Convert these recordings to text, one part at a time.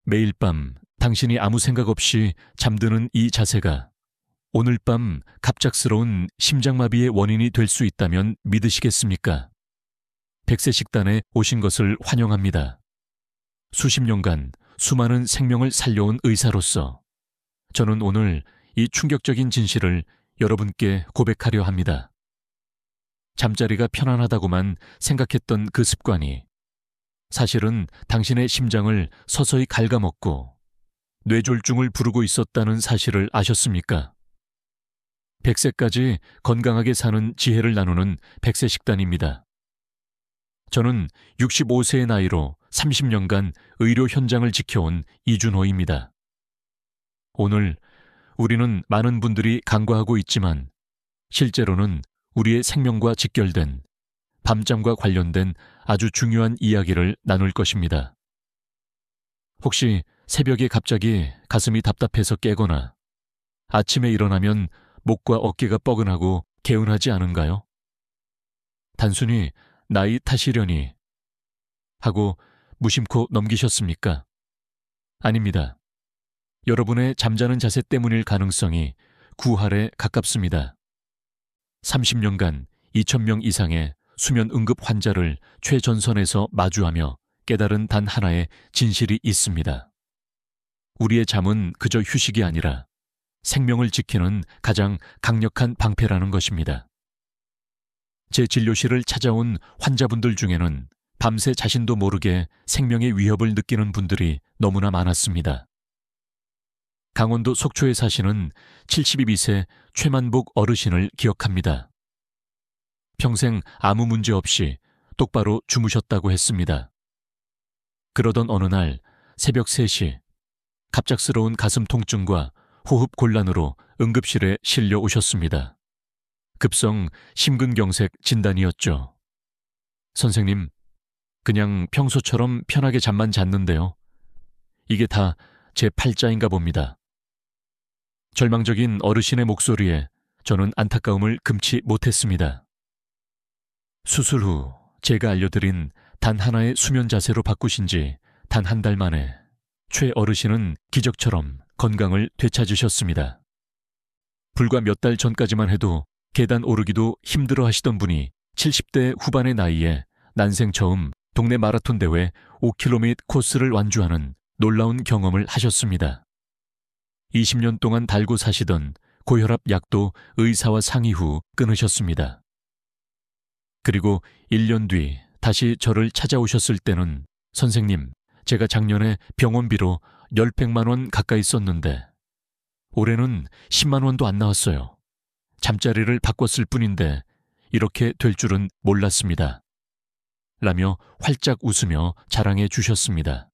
매일 밤 당신이 아무 생각 없이 잠드는 이 자세가 오늘 밤 갑작스러운 심장마비의 원인이 될 수 있다면 믿으시겠습니까? 백세 식단에 오신 것을 환영합니다. 수십 년간 수많은 생명을 살려온 의사로서 저는 오늘 이 충격적인 진실을 여러분께 고백하려 합니다. 잠자리가 편안하다고만 생각했던 그 습관이 사실은 당신의 심장을 서서히 갉아먹고 뇌졸중을 부르고 있었다는 사실을 아셨습니까? 100세까지 건강하게 사는 지혜를 나누는 백세 식단입니다. 저는 65세의 나이로 30년간 의료 현장을 지켜온 이준호입니다. 오늘 우리는 많은 분들이 간과하고 있지만 실제로는 우리의 생명과 직결된 밤잠과 관련된 아주 중요한 이야기를 나눌 것입니다. 혹시 새벽에 갑자기 가슴이 답답해서 깨거나 아침에 일어나면 목과 어깨가 뻐근하고 개운하지 않은가요? 단순히 나이 탓이려니 하고 무심코 넘기셨습니까? 아닙니다. 여러분의 잠자는 자세 때문일 가능성이 9할에 가깝습니다. 30년간 2,000명 이상의 수면 응급 환자를 최전선에서 마주하며 깨달은 단 하나의 진실이 있습니다. 우리의 잠은 그저 휴식이 아니라 생명을 지키는 가장 강력한 방패라는 것입니다. 제 진료실을 찾아온 환자분들 중에는 밤새 자신도 모르게 생명의 위협을 느끼는 분들이 너무나 많았습니다. 강원도 속초에 사시는 72세 최만복 어르신을 기억합니다. 평생 아무 문제 없이 똑바로 주무셨다고 했습니다. 그러던 어느 날 새벽 3시 갑작스러운 가슴 통증과 호흡 곤란으로 응급실에 실려 오셨습니다. 급성 심근경색 진단이었죠. 선생님, 그냥 평소처럼 편하게 잠만 잤는데요. 이게 다 제 팔자인가 봅니다. 절망적인 어르신의 목소리에 저는 안타까움을 금치 못했습니다. 수술 후 제가 알려드린 단 하나의 수면 자세로 바꾸신 지 단 한 달 만에 최 어르신은 기적처럼 건강을 되찾으셨습니다. 불과 몇 달 전까지만 해도 계단 오르기도 힘들어 하시던 분이 70대 후반의 나이에 난생 처음 동네 마라톤 대회 5km 코스를 완주하는 놀라운 경험을 하셨습니다. 20년 동안 달고 사시던 고혈압 약도 의사와 상의 후 끊으셨습니다. 그리고 1년 뒤 다시 저를 찾아오셨을 때는 선생님, 제가 작년에 병원비로 10백만 원 가까이 썼는데 올해는 10만 원도 안 나왔어요. 잠자리를 바꿨을 뿐인데 이렇게 될 줄은 몰랐습니다. 라며 활짝 웃으며 자랑해 주셨습니다.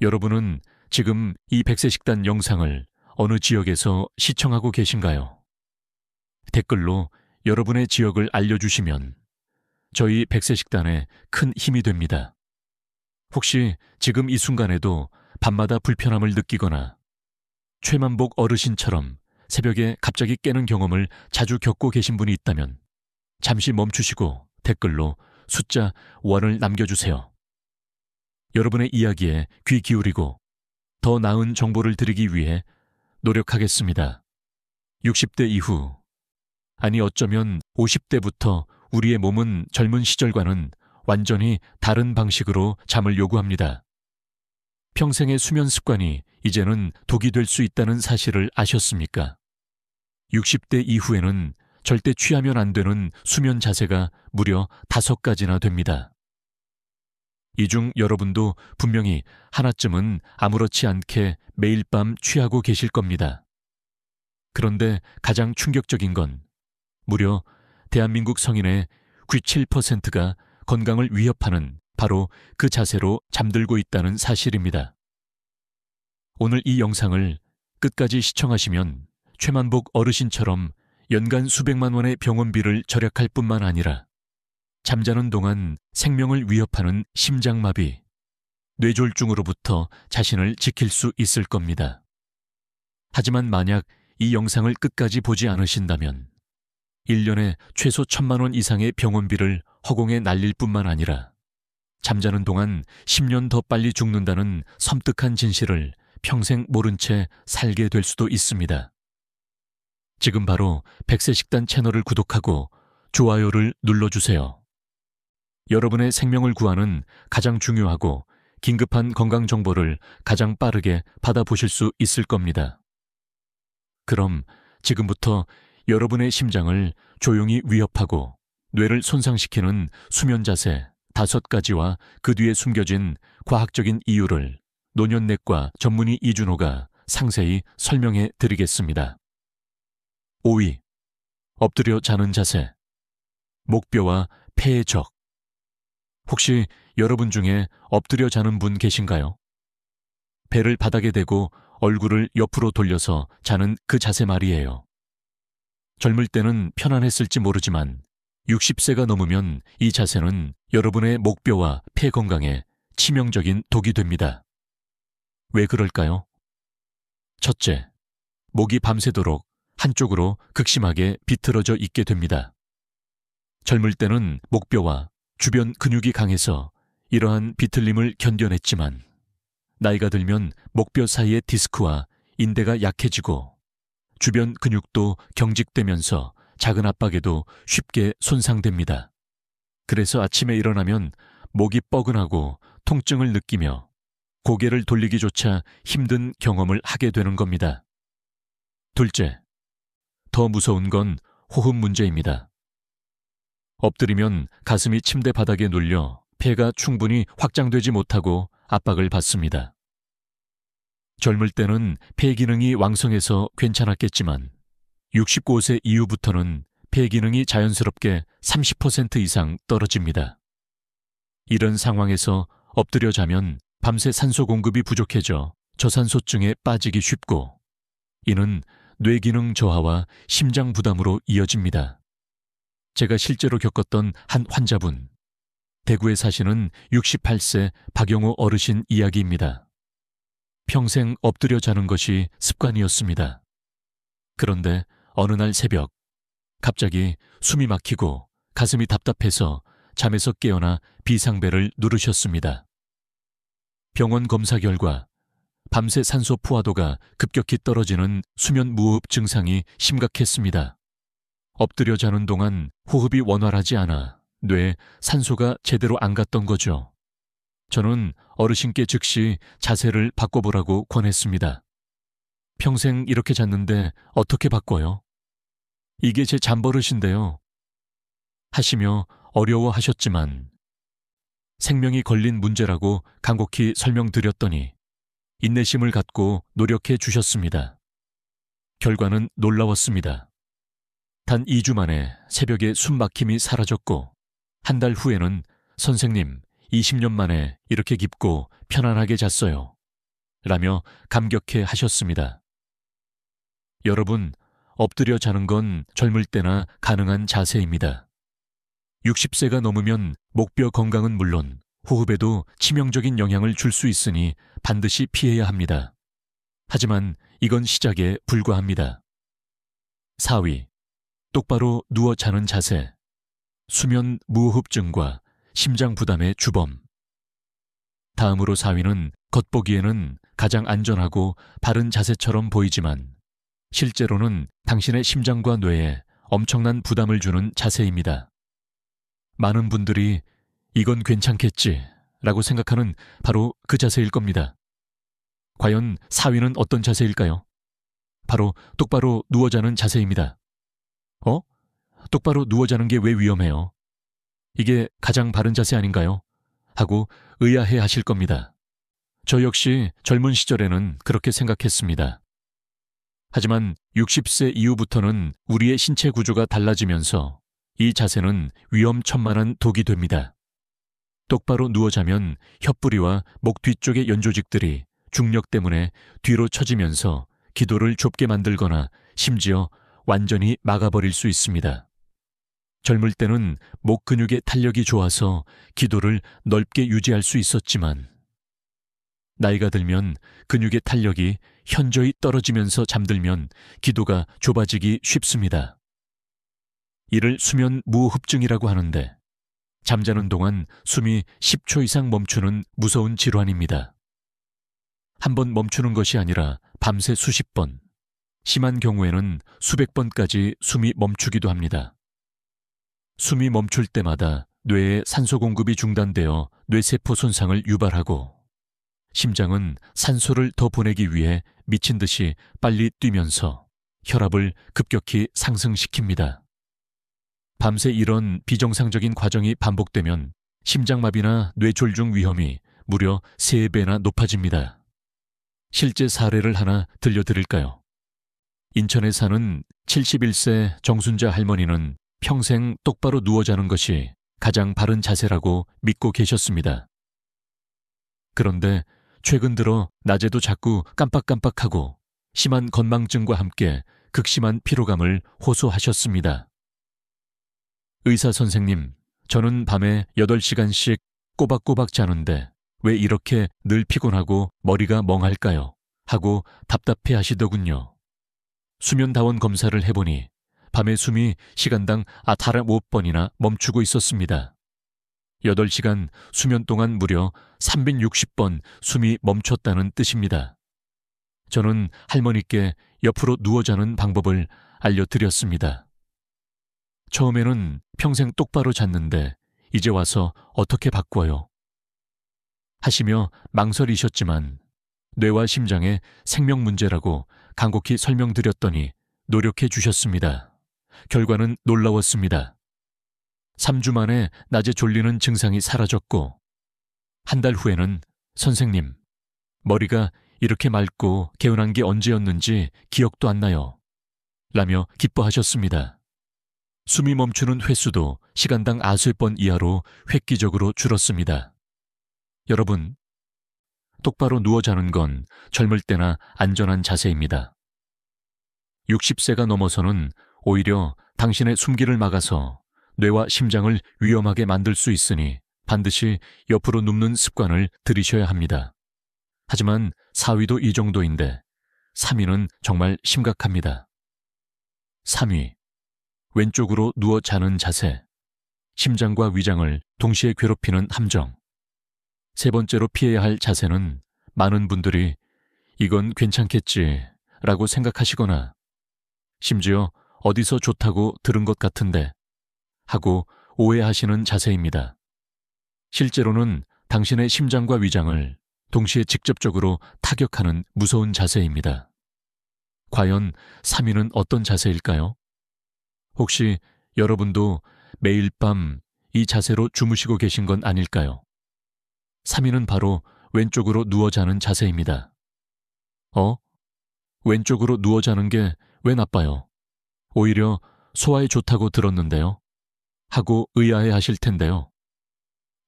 여러분은 지금 이 백세 식단 영상을 어느 지역에서 시청하고 계신가요? 댓글로 여러분의 지역을 알려주시면 저희 백세 식단에 큰 힘이 됩니다. 혹시 지금 이 순간에도 밤마다 불편함을 느끼거나 최만복 어르신처럼 새벽에 갑자기 깨는 경험을 자주 겪고 계신 분이 있다면 잠시 멈추시고 댓글로 숫자 1을 남겨주세요. 여러분의 이야기에 귀 기울이고 더 나은 정보를 드리기 위해 노력하겠습니다. 60대 이후, 아니 어쩌면 50대부터 우리의 몸은 젊은 시절과는 완전히 다른 방식으로 잠을 요구합니다. 평생의 수면 습관이 이제는 독이 될 수 있다는 사실을 아셨습니까? 60대 이후에는 절대 취하면 안 되는 수면 자세가 무려 5가지나 됩니다. 이 중 여러분도 분명히 하나쯤은 아무렇지 않게 매일 밤 취하고 계실 겁니다. 그런데 가장 충격적인 건 무려 대한민국 성인의 97%가 건강을 위협하는 바로 그 자세로 잠들고 있다는 사실입니다. 오늘 이 영상을 끝까지 시청하시면 최만복 어르신처럼 연간 수백만 원의 병원비를 절약할 뿐만 아니라 잠자는 동안 생명을 위협하는 심장마비, 뇌졸중으로부터 자신을 지킬 수 있을 겁니다. 하지만 만약 이 영상을 끝까지 보지 않으신다면 1년에 최소 1,000만 원 이상의 병원비를 허공에 날릴 뿐만 아니라 잠자는 동안 10년 더 빨리 죽는다는 섬뜩한 진실을 평생 모른 채 살게 될 수도 있습니다. 지금 바로 백세식단 채널을 구독하고 좋아요를 눌러주세요. 여러분의 생명을 구하는 가장 중요하고 긴급한 건강 정보를 가장 빠르게 받아보실 수 있을 겁니다. 그럼 지금부터 여러분의 심장을 조용히 위협하고 뇌를 손상시키는 수면 자세 5가지와 그 뒤에 숨겨진 과학적인 이유를 노년내과 전문의 이준호가 상세히 설명해 드리겠습니다. 5위, 엎드려 자는 자세. 목뼈와 폐의 적. 혹시 여러분 중에 엎드려 자는 분 계신가요? 배를 바닥에 대고 얼굴을 옆으로 돌려서 자는 그 자세 말이에요. 젊을 때는 편안했을지 모르지만 60세가 넘으면 이 자세는 여러분의 목뼈와 폐 건강에 치명적인 독이 됩니다. 왜 그럴까요? 첫째, 목이 밤새도록 한쪽으로 극심하게 비틀어져 있게 됩니다. 젊을 때는 목뼈와 주변 근육이 강해서 이러한 비틀림을 견뎌냈지만 나이가 들면 목뼈 사이의 디스크와 인대가 약해지고 주변 근육도 경직되면서 작은 압박에도 쉽게 손상됩니다. 그래서 아침에 일어나면 목이 뻐근하고 통증을 느끼며 고개를 돌리기조차 힘든 경험을 하게 되는 겁니다. 둘째, 더 무서운 건 호흡 문제입니다. 엎드리면 가슴이 침대 바닥에 눌려 폐가 충분히 확장되지 못하고 압박을 받습니다. 젊을 때는 폐 기능이 왕성해서 괜찮았겠지만 69세 이후부터는 폐 기능이 자연스럽게 30% 이상 떨어집니다. 이런 상황에서 엎드려 자면 밤새 산소 공급이 부족해져 저산소증에 빠지기 쉽고 이는 뇌기능 저하와 심장 부담으로 이어집니다. 제가 실제로 겪었던 한 환자분, 대구에 사시는 68세 박영호 어르신 이야기입니다. 평생 엎드려 자는 것이 습관이었습니다. 그런데 어느 날 새벽, 갑자기 숨이 막히고 가슴이 답답해서 잠에서 깨어나 비상벨을 누르셨습니다. 병원 검사 결과 밤새 산소 포화도가 급격히 떨어지는 수면 무호흡 증상이 심각했습니다. 엎드려 자는 동안 호흡이 원활하지 않아 뇌에 산소가 제대로 안 갔던 거죠. 저는 어르신께 즉시 자세를 바꿔보라고 권했습니다. 평생 이렇게 잤는데 어떻게 바꿔요? 이게 제 잠버릇인데요. 하시며 어려워하셨지만 생명이 걸린 문제라고 간곡히 설명드렸더니 인내심을 갖고 노력해 주셨습니다. 결과는 놀라웠습니다. 단 2주 만에 새벽에 숨막힘이 사라졌고 한 달 후에는 선생님 20년 만에 이렇게 깊고 편안하게 잤어요. 라며 감격해 하셨습니다. 여러분, 엎드려 자는 건 젊을 때나 가능한 자세입니다. 60세가 넘으면 목뼈 건강은 물론 호흡에도 치명적인 영향을 줄 수 있으니 반드시 피해야 합니다. 하지만 이건 시작에 불과합니다. 4위, 똑바로 누워 자는 자세. 수면 무호흡증과 심장 부담의 주범. 다음으로 4위는 겉보기에는 가장 안전하고 바른 자세처럼 보이지만 실제로는 당신의 심장과 뇌에 엄청난 부담을 주는 자세입니다. 많은 분들이 이건 괜찮겠지 라고 생각하는 바로 그 자세일 겁니다. 과연 4위는 어떤 자세일까요? 바로 똑바로 누워 자는 자세입니다. 똑바로 누워 자는 게 왜 위험해요? 이게 가장 바른 자세 아닌가요? 하고 의아해 하실 겁니다. 저 역시 젊은 시절에는 그렇게 생각했습니다. 하지만 60세 이후부터는 우리의 신체 구조가 달라지면서 이 자세는 위험천만한 독이 됩니다. 똑바로 누워 자면 혀뿌리와 목 뒤쪽의 연조직들이 중력 때문에 뒤로 처지면서 기도를 좁게 만들거나 심지어 완전히 막아버릴 수 있습니다. 젊을 때는 목 근육의 탄력이 좋아서 기도를 넓게 유지할 수 있었지만 나이가 들면 근육의 탄력이 현저히 떨어지면서 잠들면 기도가 좁아지기 쉽습니다. 이를 수면 무호흡증이라고 하는데 잠자는 동안 숨이 10초 이상 멈추는 무서운 질환입니다. 한 번 멈추는 것이 아니라 밤새 수십 번, 심한 경우에는 수백 번까지 숨이 멈추기도 합니다. 숨이 멈출 때마다 뇌의 산소 공급이 중단되어 뇌세포 손상을 유발하고 심장은 산소를 더 보내기 위해 미친 듯이 빨리 뛰면서 혈압을 급격히 상승시킵니다. 밤새 이런 비정상적인 과정이 반복되면 심장마비나 뇌졸중 위험이 무려 3배나 높아집니다. 실제 사례를 하나 들려드릴까요? 인천에 사는 71세 정순자 할머니는 평생 똑바로 누워 자는 것이 가장 바른 자세라고 믿고 계셨습니다. 그런데 최근 들어 낮에도 자꾸 깜빡깜빡하고 심한 건망증과 함께 극심한 피로감을 호소하셨습니다. 의사 선생님, 저는 밤에 8시간씩 꼬박꼬박 자는데 왜 이렇게 늘 피곤하고 머리가 멍할까요? 하고 답답해 하시더군요. 수면다원 검사를 해보니 밤에 숨이 시간당 5번이나 멈추고 있었습니다. 8시간 수면 동안 무려 360번 숨이 멈췄다는 뜻입니다. 저는 할머니께 옆으로 누워 자는 방법을 알려드렸습니다. 처음에는 평생 똑바로 잤는데 이제 와서 어떻게 바꿔요? 하시며 망설이셨지만 뇌와 심장의 생명 문제라고 간곡히 설명드렸더니 노력해 주셨습니다. 결과는 놀라웠습니다. 3주 만에 낮에 졸리는 증상이 사라졌고 한 달 후에는 선생님, 머리가 이렇게 맑고 개운한 게 언제였는지 기억도 안 나요. 라며 기뻐하셨습니다. 숨이 멈추는 횟수도 시간당 90번 이하로 획기적으로 줄었습니다. 여러분, 똑바로 누워 자는 건 젊을 때나 안전한 자세입니다. 60세가 넘어서는 오히려 당신의 숨기를 막아서 뇌와 심장을 위험하게 만들 수 있으니 반드시 옆으로 눕는 습관을 들이셔야 합니다. 하지만 4위도 이 정도인데 3위는 정말 심각합니다. 3위, 왼쪽으로 누워 자는 자세, 심장과 위장을 동시에 괴롭히는 함정. 3번째로 피해야 할 자세는 많은 분들이 이건 괜찮겠지 라고 생각하시거나 심지어 어디서 좋다고 들은 것 같은데 하고 오해하시는 자세입니다. 실제로는 당신의 심장과 위장을 동시에 직접적으로 타격하는 무서운 자세입니다. 과연 3위는 어떤 자세일까요? 혹시 여러분도 매일 밤 이 자세로 주무시고 계신 건 아닐까요? 3위는 바로 왼쪽으로 누워 자는 자세입니다. 왼쪽으로 누워 자는 게 왜 나빠요? 오히려 소화에 좋다고 들었는데요. 하고 의아해 하실 텐데요.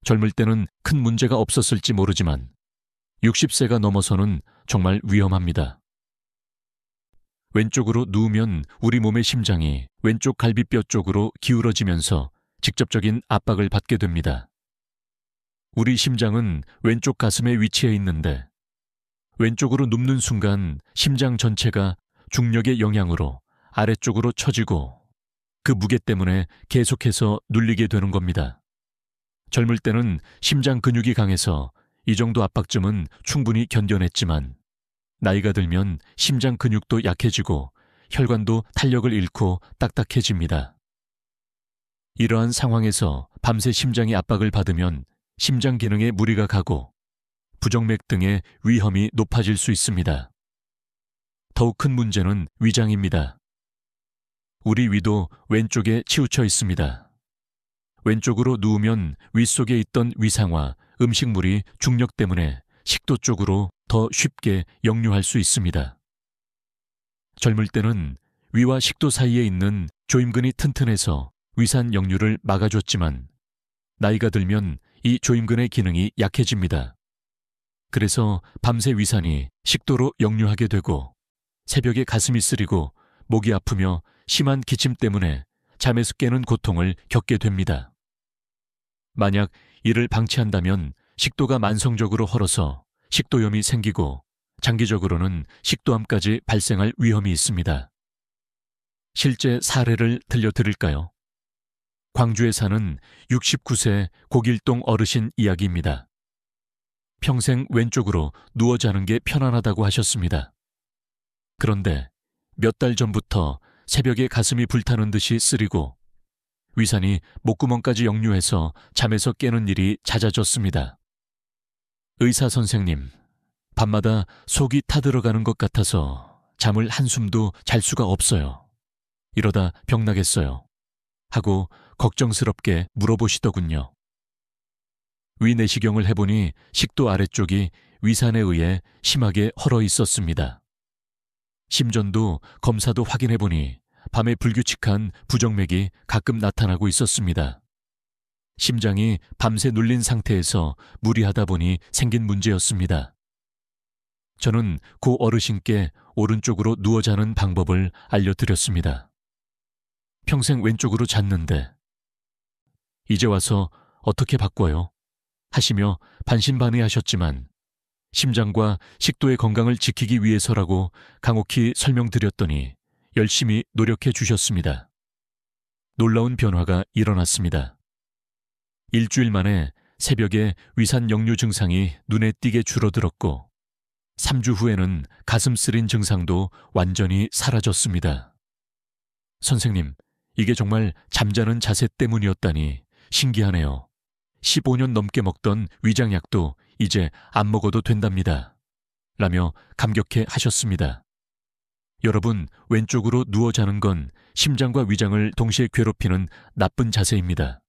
젊을 때는 큰 문제가 없었을지 모르지만 60세가 넘어서는 정말 위험합니다. 왼쪽으로 누우면 우리 몸의 심장이 왼쪽 갈비뼈 쪽으로 기울어지면서 직접적인 압박을 받게 됩니다. 우리 심장은 왼쪽 가슴에 위치해 있는데 왼쪽으로 눕는 순간 심장 전체가 중력의 영향으로 아래쪽으로 처지고 그 무게 때문에 계속해서 눌리게 되는 겁니다. 젊을 때는 심장 근육이 강해서 이 정도 압박쯤은 충분히 견뎌냈지만 나이가 들면 심장 근육도 약해지고 혈관도 탄력을 잃고 딱딱해집니다. 이러한 상황에서 밤새 심장이 압박을 받으면 심장 기능에 무리가 가고 부정맥 등의 위험이 높아질 수 있습니다. 더욱 큰 문제는 위장입니다. 우리 위도 왼쪽에 치우쳐 있습니다. 왼쪽으로 누우면 위 속에 있던 위상과 음식물이 중력 때문에 식도 쪽으로 더 쉽게 역류할 수 있습니다. 젊을 때는 위와 식도 사이에 있는 조임근이 튼튼해서 위산 역류를 막아줬지만 나이가 들면 이 조임근의 기능이 약해집니다. 그래서 밤새 위산이 식도로 역류하게 되고 새벽에 가슴이 쓰리고 목이 아프며 심한 기침 때문에 잠에서 깨는 고통을 겪게 됩니다. 만약 이를 방치한다면 식도가 만성적으로 헐어서 식도염이 생기고 장기적으로는 식도암까지 발생할 위험이 있습니다. 실제 사례를 들려드릴까요? 광주에 사는 69세 고길동 어르신 이야기입니다. 평생 왼쪽으로 누워 자는 게 편안하다고 하셨습니다. 그런데 몇 달 전부터 새벽에 가슴이 불타는 듯이 쓰리고 위산이 목구멍까지 역류해서 잠에서 깨는 일이 잦아졌습니다. 의사 선생님, 밤마다 속이 타들어가는 것 같아서 잠을 한숨도 잘 수가 없어요. 이러다 병나겠어요. 하고 걱정스럽게 물어보시더군요. 위내시경을 해보니 식도 아래쪽이 위산에 의해 심하게 헐어 있었습니다. 심전도 검사도 확인해보니 밤에 불규칙한 부정맥이 가끔 나타나고 있었습니다. 심장이 밤새 눌린 상태에서 무리하다 보니 생긴 문제였습니다. 저는 고 어르신께 오른쪽으로 누워 자는 방법을 알려드렸습니다. 평생 왼쪽으로 잤는데 이제 와서 어떻게 바꿔요? 하시며 반신반의하셨지만 심장과 식도의 건강을 지키기 위해서라고 강혹히 설명드렸더니 열심히 노력해 주셨습니다. 놀라운 변화가 일어났습니다. 일주일 만에 새벽에 위산 역류 증상이 눈에 띄게 줄어들었고 3주 후에는 가슴 쓰린 증상도 완전히 사라졌습니다. 선생님, 이게 정말 잠자는 자세 때문이었다니 신기하네요. 15년 넘게 먹던 위장약도 이제 안 먹어도 된답니다. 라며 감격해 하셨습니다. 여러분, 왼쪽으로 누워 자는 건 심장과 위장을 동시에 괴롭히는 나쁜 자세입니다.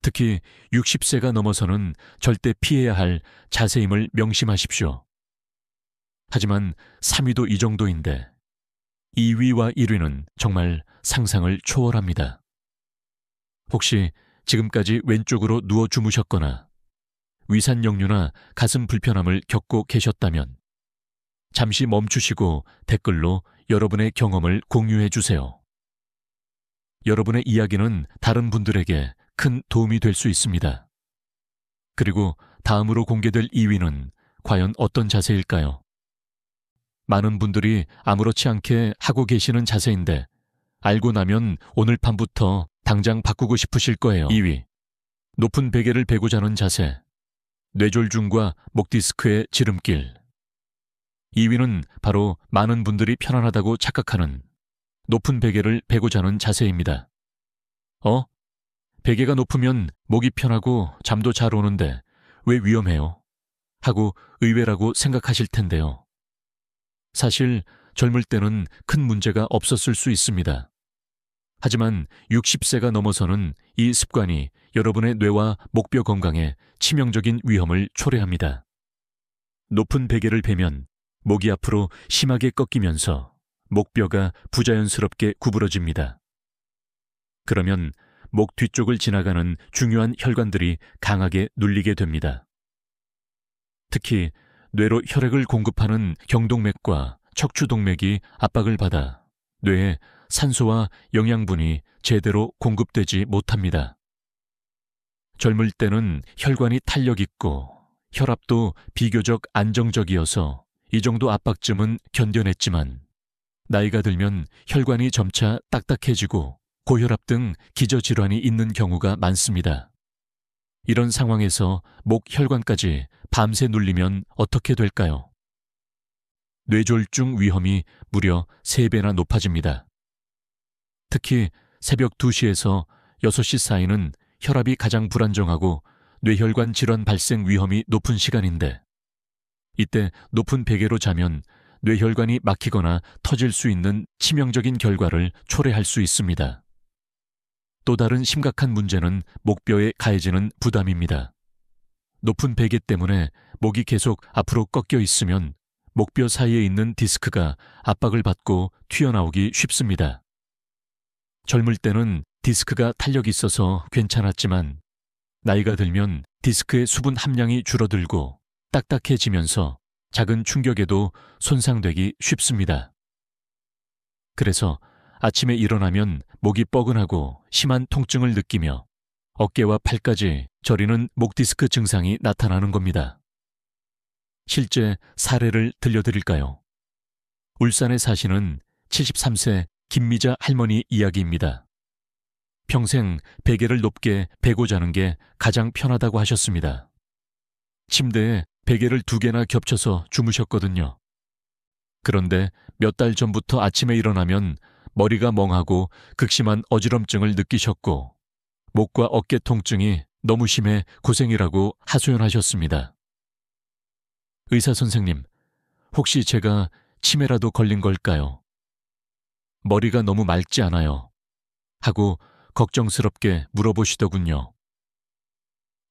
특히 60세가 넘어서는 절대 피해야 할 자세임을 명심하십시오. 하지만 3위도 이 정도인데 2위와 1위는 정말 상상을 초월합니다. 혹시 지금까지 왼쪽으로 누워 주무셨거나 위산 역류나 가슴 불편함을 겪고 계셨다면 잠시 멈추시고 댓글로 여러분의 경험을 공유해 주세요. 여러분의 이야기는 다른 분들에게 큰 도움이 될 수 있습니다. 그리고 다음으로 공개될 2위는 과연 어떤 자세일까요? 많은 분들이 아무렇지 않게 하고 계시는 자세인데 알고 나면 오늘 밤부터 당장 바꾸고 싶으실 거예요. 2위, 높은 베개를 베고 자는 자세, 뇌졸중과 목 디스크의 지름길. 2위는 바로 많은 분들이 편안하다고 착각하는 높은 베개를 베고 자는 자세입니다. 베개가 높으면 목이 편하고 잠도 잘 오는데 왜 위험해요? 하고 의외라고 생각하실 텐데요. 사실 젊을 때는 큰 문제가 없었을 수 있습니다. 하지만 60세가 넘어서는 이 습관이 여러분의 뇌와 목뼈 건강에 치명적인 위험을 초래합니다. 높은 베개를 베면 목이 앞으로 심하게 꺾이면서 목뼈가 부자연스럽게 구부러집니다. 그러면 목 뒤쪽을 지나가는 중요한 혈관들이 강하게 눌리게 됩니다. 특히 뇌로 혈액을 공급하는 경동맥과 척추동맥이 압박을 받아 뇌에 산소와 영양분이 제대로 공급되지 못합니다. 젊을 때는 혈관이 탄력 있고 혈압도 비교적 안정적이어서 이 정도 압박쯤은 견뎌냈지만 나이가 들면 혈관이 점차 딱딱해지고 고혈압 등 기저질환이 있는 경우가 많습니다. 이런 상황에서 목 혈관까지 밤새 눌리면 어떻게 될까요? 뇌졸중 위험이 무려 3배나 높아집니다. 특히 새벽 2시에서 6시 사이는 혈압이 가장 불안정하고 뇌혈관 질환 발생 위험이 높은 시간인데 이때 높은 베개로 자면 뇌혈관이 막히거나 터질 수 있는 치명적인 결과를 초래할 수 있습니다. 또 다른 심각한 문제는 목뼈에 가해지는 부담입니다. 높은 베개 때문에 목이 계속 앞으로 꺾여 있으면 목뼈 사이에 있는 디스크가 압박을 받고 튀어나오기 쉽습니다. 젊을 때는 디스크가 탄력이 있어서 괜찮았지만 나이가 들면 디스크의 수분 함량이 줄어들고 딱딱해지면서 작은 충격에도 손상되기 쉽습니다. 그래서 아침에 일어나면 목이 뻐근하고 심한 통증을 느끼며 어깨와 팔까지 저리는 목 디스크 증상이 나타나는 겁니다. 실제 사례를 들려드릴까요? 울산에 사시는 73세 김미자 할머니 이야기입니다. 평생 베개를 높게 베고 자는 게 가장 편하다고 하셨습니다. 침대에 베개를 2개나 겹쳐서 주무셨거든요. 그런데 몇 달 전부터 아침에 일어나면 머리가 멍하고 극심한 어지럼증을 느끼셨고 목과 어깨 통증이 너무 심해 고생이라고 하소연하셨습니다. 의사 선생님, 혹시 제가 치매라도 걸린 걸까요? 머리가 너무 맑지 않아요. 하고 걱정스럽게 물어보시더군요.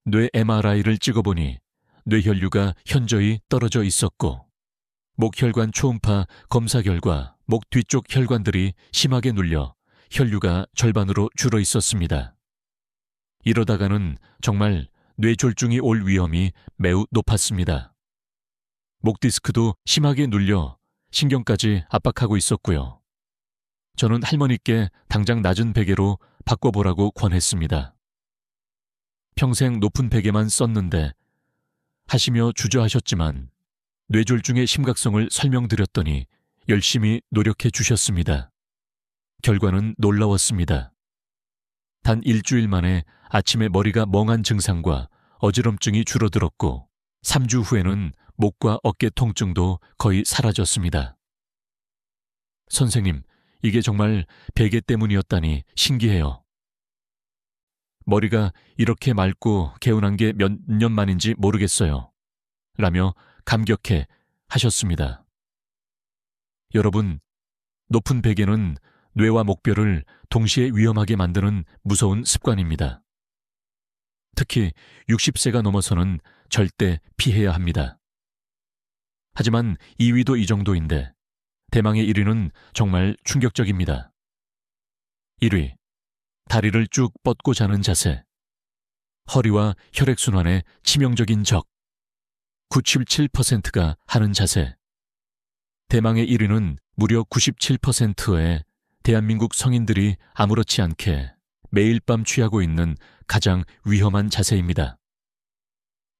뇌 MRI를 찍어보니 뇌혈류가 현저히 떨어져 있었고 목혈관 초음파 검사 결과 목 뒤쪽 혈관들이 심하게 눌려 혈류가 절반으로 줄어 있었습니다. 이러다가는 정말 뇌졸중이 올 위험이 매우 높았습니다. 목 디스크도 심하게 눌려 신경까지 압박하고 있었고요. 저는 할머니께 당장 낮은 베개로 바꿔보라고 권했습니다. 평생 높은 베개만 썼는데 하시며 주저하셨지만 뇌졸중의 심각성을 설명드렸더니 열심히 노력해 주셨습니다. 결과는 놀라웠습니다. 단 일주일 만에 아침에 머리가 멍한 증상과 어지럼증이 줄어들었고 3주 후에는 목과 어깨 통증도 거의 사라졌습니다. 선생님, 이게 정말 베개 때문이었다니 신기해요. 머리가 이렇게 맑고 개운한 게 몇 년 만인지 모르겠어요. 라며 감격해 하셨습니다. 여러분, 높은 베개는 뇌와 목뼈를 동시에 위험하게 만드는 무서운 습관입니다. 특히 60세가 넘어서는 절대 피해야 합니다. 하지만 2위도 이 정도인데 대망의 1위는 정말 충격적입니다. 1위, 다리를 쭉 뻗고 자는 자세. 허리와 혈액순환에 치명적인 적. 97%가 하는 자세. 대망의 1위는 무려 97%의 대한민국 성인들이 아무렇지 않게 매일 밤 취하고 있는 가장 위험한 자세입니다.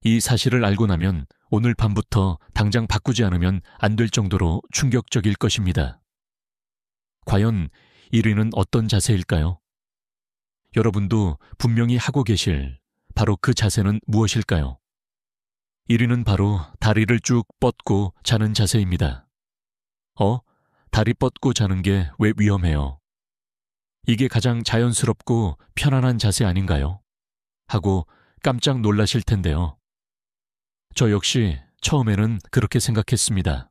이 사실을 알고 나면 오늘 밤부터 당장 바꾸지 않으면 안 될 정도로 충격적일 것입니다. 과연 1위는 어떤 자세일까요? 여러분도 분명히 하고 계실 바로 그 자세는 무엇일까요? 1위는 바로 다리를 쭉 뻗고 자는 자세입니다. 다리 뻗고 자는 게 왜 위험해요? 이게 가장 자연스럽고 편안한 자세 아닌가요? 하고 깜짝 놀라실 텐데요. 저 역시 처음에는 그렇게 생각했습니다.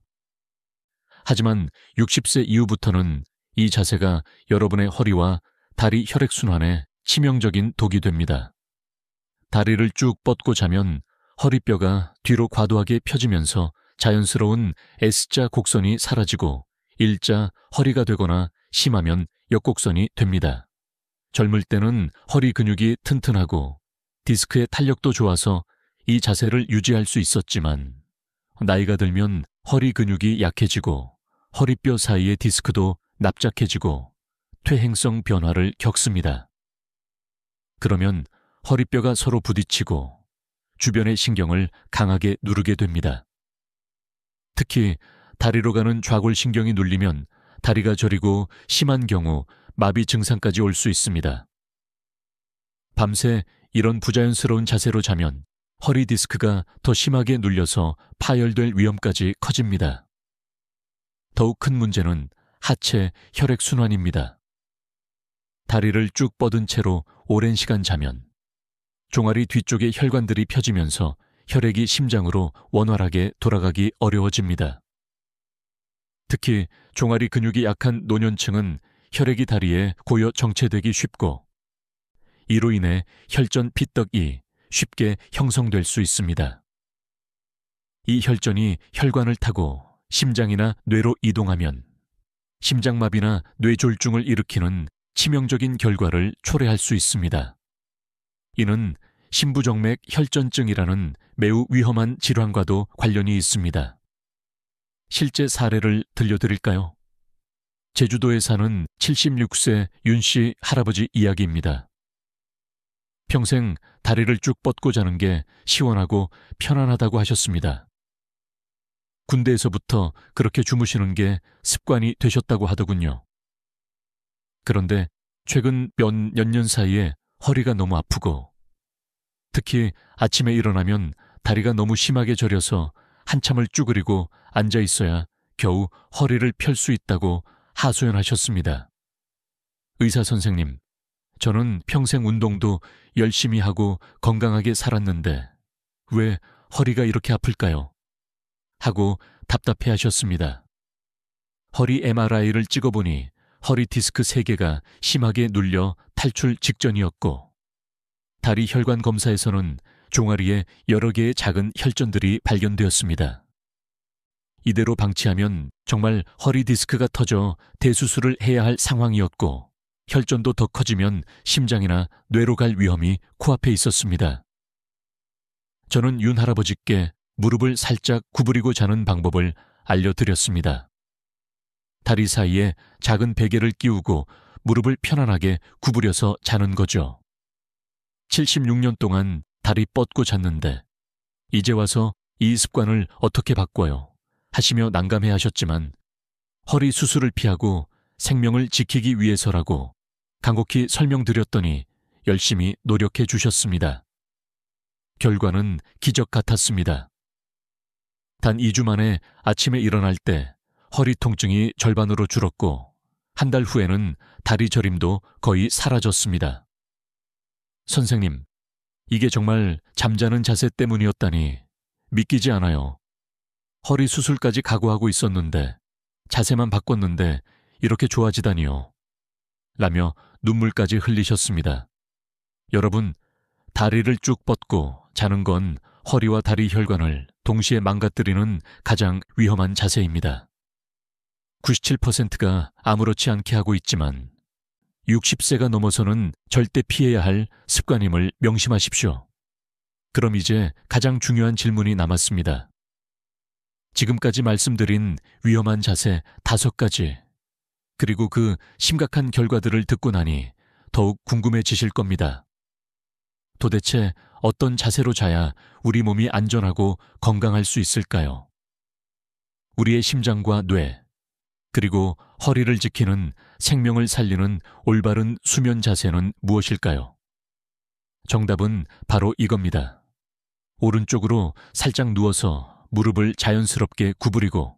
하지만 60세 이후부터는 이 자세가 여러분의 허리와 다리 혈액순환에 치명적인 독이 됩니다. 다리를 쭉 뻗고 자면 허리뼈가 뒤로 과도하게 펴지면서 자연스러운 S자 곡선이 사라지고 일자 허리가 되거나 심하면 역곡선이 됩니다. 젊을 때는 허리 근육이 튼튼하고 디스크의 탄력도 좋아서 이 자세를 유지할 수 있었지만 나이가 들면 허리 근육이 약해지고 허리뼈 사이의 디스크도 납작해지고 퇴행성 변화를 겪습니다. 그러면 허리뼈가 서로 부딪히고 주변의 신경을 강하게 누르게 됩니다. 특히 다리로 가는 좌골신경이 눌리면 다리가 저리고 심한 경우 마비 증상까지 올 수 있습니다. 밤새 이런 부자연스러운 자세로 자면 허리 디스크가 더 심하게 눌려서 파열될 위험까지 커집니다. 더욱 큰 문제는 하체 혈액순환입니다. 다리를 쭉 뻗은 채로 오랜 시간 자면 종아리 뒤쪽의 혈관들이 펴지면서 혈액이 심장으로 원활하게 돌아가기 어려워집니다. 특히 종아리 근육이 약한 노년층은 혈액이 다리에 고여 정체되기 쉽고 이로 인해 혈전 피떡이 쉽게 형성될 수 있습니다. 이 혈전이 혈관을 타고 심장이나 뇌로 이동하면 심장마비나 뇌졸중을 일으키는 치명적인 결과를 초래할 수 있습니다. 이는 심부정맥 혈전증이라는 매우 위험한 질환과도 관련이 있습니다. 실제 사례를 들려드릴까요? 제주도에 사는 76세 윤씨 할아버지 이야기입니다. 평생 다리를 쭉 뻗고 자는 게 시원하고 편안하다고 하셨습니다. 군대에서부터 그렇게 주무시는 게 습관이 되셨다고 하더군요. 그런데 최근 몇 년 사이에 허리가 너무 아프고 특히 아침에 일어나면 다리가 너무 심하게 저려서 한참을 쭈그리고 앉아 있어야 겨우 허리를 펼 수 있다고 하소연하셨습니다. 의사 선생님, 저는 평생 운동도 열심히 하고 건강하게 살았는데 왜 허리가 이렇게 아플까요? 하고 답답해 하셨습니다. 허리 MRI를 찍어보니 허리 디스크 3개가 심하게 눌려 탈출 직전이었고 다리 혈관 검사에서는 종아리에 여러 개의 작은 혈전들이 발견되었습니다. 이대로 방치하면 정말 허리 디스크가 터져 대수술을 해야 할 상황이었고 혈전도 더 커지면 심장이나 뇌로 갈 위험이 코앞에 있었습니다. 저는 윤 할아버지께 무릎을 살짝 구부리고 자는 방법을 알려드렸습니다. 다리 사이에 작은 베개를 끼우고 무릎을 편안하게 구부려서 자는 거죠. 76년 동안 다리 뻗고 잤는데 이제 와서 이 습관을 어떻게 바꿔요? 하시며 난감해 하셨지만 허리 수술을 피하고 생명을 지키기 위해서라고 간곡히 설명드렸더니 열심히 노력해 주셨습니다. 결과는 기적 같았습니다. 단 2주 만에 아침에 일어날 때 허리 통증이 절반으로 줄었고 한 달 후에는 다리 저림도 거의 사라졌습니다. 선생님, 이게 정말 잠자는 자세 때문이었다니 믿기지 않아요. 허리 수술까지 각오하고 있었는데 자세만 바꿨는데 이렇게 좋아지다니요. 라며 눈물까지 흘리셨습니다. 여러분, 다리를 쭉 뻗고 자는 건 허리와 다리 혈관을 동시에 망가뜨리는 가장 위험한 자세입니다. 97%가 아무렇지 않게 하고 있지만 60세가 넘어서는 절대 피해야 할 습관임을 명심하십시오. 그럼 이제 가장 중요한 질문이 남았습니다. 지금까지 말씀드린 위험한 자세 5가지, 그리고 그 심각한 결과들을 듣고 나니 더욱 궁금해지실 겁니다. 도대체 어떤 자세로 자야 우리 몸이 안전하고 건강할 수 있을까요? 우리의 심장과 뇌, 그리고 허리를 지키는 생명을 살리는 올바른 수면 자세는 무엇일까요? 정답은 바로 이겁니다. 오른쪽으로 살짝 누워서 무릎을 자연스럽게 구부리고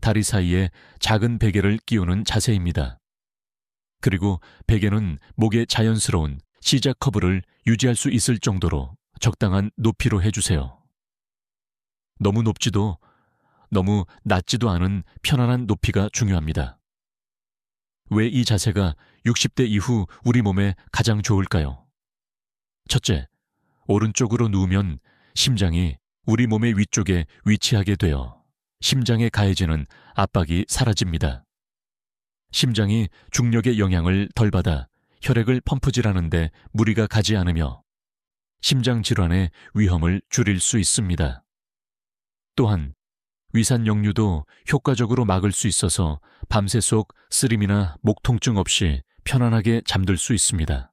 다리 사이에 작은 베개를 끼우는 자세입니다. 그리고 베개는 목에 자연스러운 시작 커브를 유지할 수 있을 정도로 적당한 높이로 해주세요. 너무 높지도 너무 낮지도 않은 편안한 높이가 중요합니다. 왜 이 자세가 60대 이후 우리 몸에 가장 좋을까요? 첫째, 오른쪽으로 누우면 심장이 우리 몸의 위쪽에 위치하게 되어 심장에 가해지는 압박이 사라집니다. 심장이 중력의 영향을 덜 받아 혈액을 펌프질하는데 무리가 가지 않으며 심장 질환의 위험을 줄일 수 있습니다. 또한 위산 역류도 효과적으로 막을 수 있어서 밤새 속 쓰림이나 목 통증 없이 편안하게 잠들 수 있습니다.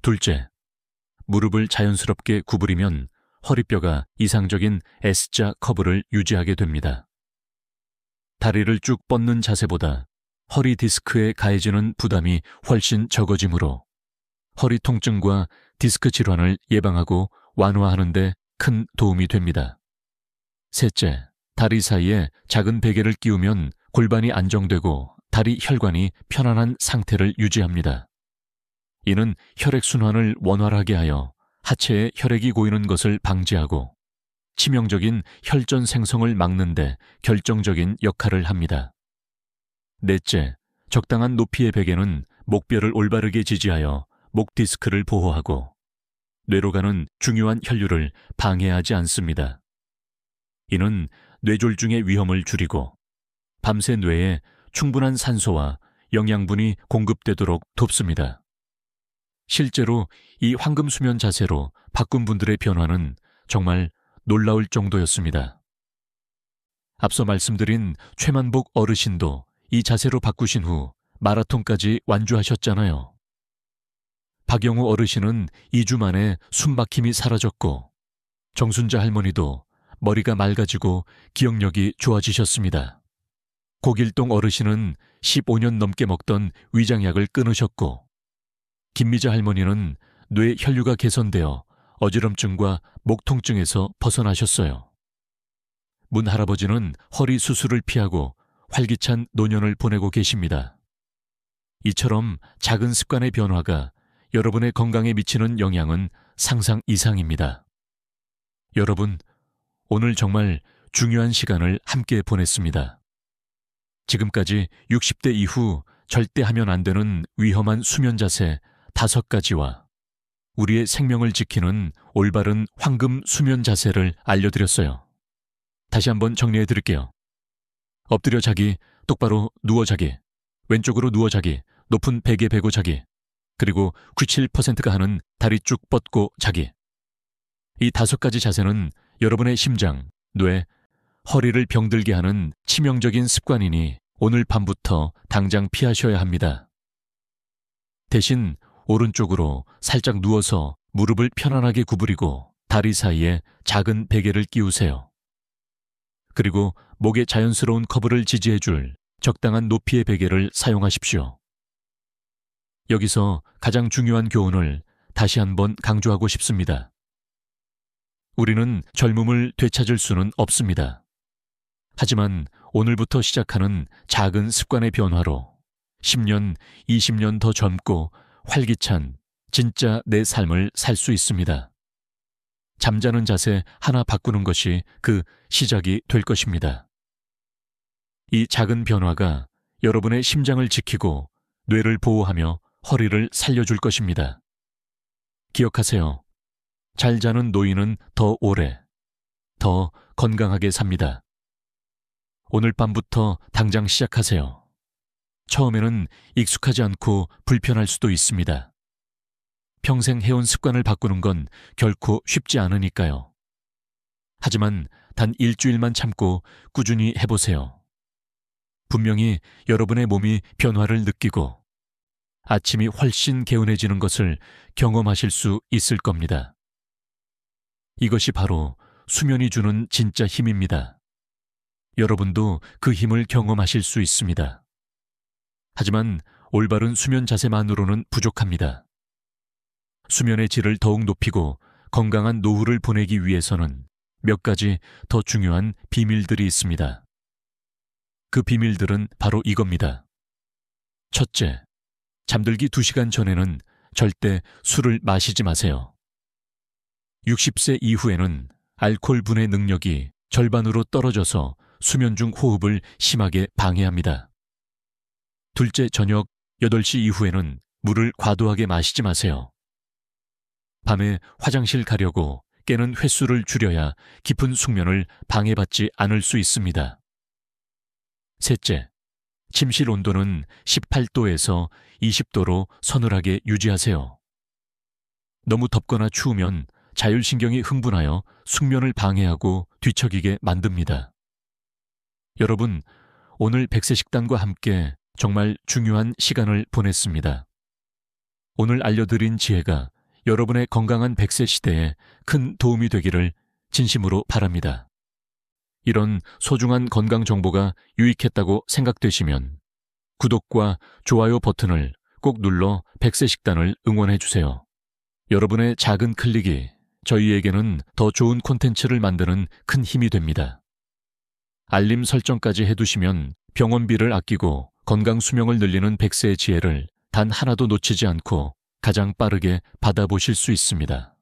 둘째, 무릎을 자연스럽게 구부리면 허리뼈가 이상적인 S자 커브를 유지하게 됩니다. 다리를 쭉 뻗는 자세보다 허리 디스크에 가해지는 부담이 훨씬 적어지므로 허리 통증과 디스크 질환을 예방하고 완화하는 데 큰 도움이 됩니다. 셋째, 다리 사이에 작은 베개를 끼우면 골반이 안정되고 다리 혈관이 편안한 상태를 유지합니다. 이는 혈액순환을 원활하게 하여 하체에 혈액이 고이는 것을 방지하고 치명적인 혈전 생성을 막는 데 결정적인 역할을 합니다. 넷째, 적당한 높이의 베개는 목뼈를 올바르게 지지하여 목 디스크를 보호하고 뇌로 가는 중요한 혈류를 방해하지 않습니다. 이는 뇌졸중의 위험을 줄이고 밤새 뇌에 충분한 산소와 영양분이 공급되도록 돕습니다. 실제로 이 황금수면 자세로 바꾼 분들의 변화는 정말 놀라울 정도였습니다. 앞서 말씀드린 최만복 어르신도 이 자세로 바꾸신 후 마라톤까지 완주하셨잖아요. 박영우 어르신은 2주 만에 숨막힘이 사라졌고 정순자 할머니도 머리가 맑아지고 기억력이 좋아지셨습니다. 고길동 어르신은 15년 넘게 먹던 위장약을 끊으셨고, 김미자 할머니는 뇌 혈류가 개선되어 어지럼증과 목 통증에서 벗어나셨어요. 문 할아버지는 허리 수술을 피하고 활기찬 노년을 보내고 계십니다. 이처럼 작은 습관의 변화가 여러분의 건강에 미치는 영향은 상상 이상입니다. 여러분, 오늘 정말 중요한 시간을 함께 보냈습니다. 지금까지 60대 이후 절대 하면 안 되는 위험한 수면 자세 5가지와 우리의 생명을 지키는 올바른 황금 수면 자세를 알려드렸어요. 다시 한번 정리해 드릴게요. 엎드려 자기, 똑바로 누워 자기, 왼쪽으로 누워 자기, 높은 베개 베고 자기, 그리고 97%가 하는 다리 쭉 뻗고 자기. 이 5가지 자세는 여러분의 심장, 뇌, 허리를 병들게 하는 치명적인 습관이니 오늘 밤부터 당장 피하셔야 합니다. 대신 오른쪽으로 살짝 누워서 무릎을 편안하게 구부리고 다리 사이에 작은 베개를 끼우세요. 그리고 목에 자연스러운 커브를 지지해줄 적당한 높이의 베개를 사용하십시오. 여기서 가장 중요한 교훈을 다시 한번 강조하고 싶습니다. 우리는 젊음을 되찾을 수는 없습니다. 하지만 오늘부터 시작하는 작은 습관의 변화로 10년, 20년 더 젊고 활기찬 진짜 내 삶을 살 수 있습니다. 잠자는 자세 하나 바꾸는 것이 그 시작이 될 것입니다. 이 작은 변화가 여러분의 심장을 지키고 뇌를 보호하며 허리를 살려줄 것입니다. 기억하세요. 잘 자는 노인은 더 오래, 더 건강하게 삽니다. 오늘 밤부터 당장 시작하세요. 처음에는 익숙하지 않고 불편할 수도 있습니다. 평생 해온 습관을 바꾸는 건 결코 쉽지 않으니까요. 하지만 단 일주일만 참고 꾸준히 해보세요. 분명히 여러분의 몸이 변화를 느끼고 아침이 훨씬 개운해지는 것을 경험하실 수 있을 겁니다. 이것이 바로 수면이 주는 진짜 힘입니다. 여러분도 그 힘을 경험하실 수 있습니다. 하지만 올바른 수면 자세만으로는 부족합니다. 수면의 질을 더욱 높이고 건강한 노후를 보내기 위해서는 몇 가지 더 중요한 비밀들이 있습니다. 그 비밀들은 바로 이겁니다. 첫째, 잠들기 2시간 전에는 절대 술을 마시지 마세요. 60세 이후에는 알코올 분해 능력이 절반으로 떨어져서 수면 중 호흡을 심하게 방해합니다. 둘째, 저녁 8시 이후에는 물을 과도하게 마시지 마세요. 밤에 화장실 가려고 깨는 횟수를 줄여야 깊은 숙면을 방해받지 않을 수 있습니다. 셋째, 침실 온도는 18도에서 20도로 서늘하게 유지하세요. 너무 덥거나 추우면 자율신경이 흥분하여 숙면을 방해하고 뒤척이게 만듭니다. 여러분, 오늘 백세식단과 함께 정말 중요한 시간을 보냈습니다. 오늘 알려드린 지혜가 여러분의 건강한 100세 시대에 큰 도움이 되기를 진심으로 바랍니다. 이런 소중한 건강 정보가 유익했다고 생각되시면 구독과 좋아요 버튼을 꼭 눌러 100세 식단을 응원해 주세요. 여러분의 작은 클릭이 저희에게는 더 좋은 콘텐츠를 만드는 큰 힘이 됩니다. 알림 설정까지 해두시면 병원비를 아끼고 건강 수명을 늘리는 100세의 지혜를 단 하나도 놓치지 않고 가장 빠르게 받아보실 수 있습니다.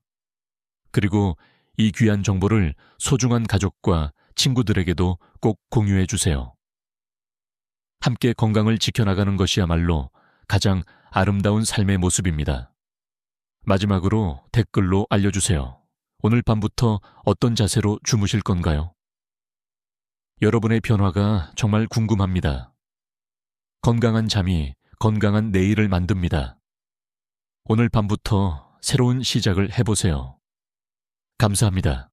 그리고 이 귀한 정보를 소중한 가족과 친구들에게도 꼭 공유해 주세요. 함께 건강을 지켜나가는 것이야말로 가장 아름다운 삶의 모습입니다. 마지막으로 댓글로 알려주세요. 오늘 밤부터 어떤 자세로 주무실 건가요? 여러분의 변화가 정말 궁금합니다. 건강한 잠이 건강한 내일을 만듭니다. 오늘 밤부터 새로운 시작을 해보세요. 감사합니다.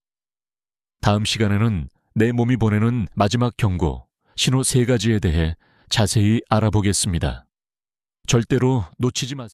다음 시간에는 내 몸이 보내는 마지막 경고, 신호 3가지에 대해 자세히 알아보겠습니다. 절대로 놓치지 마세요.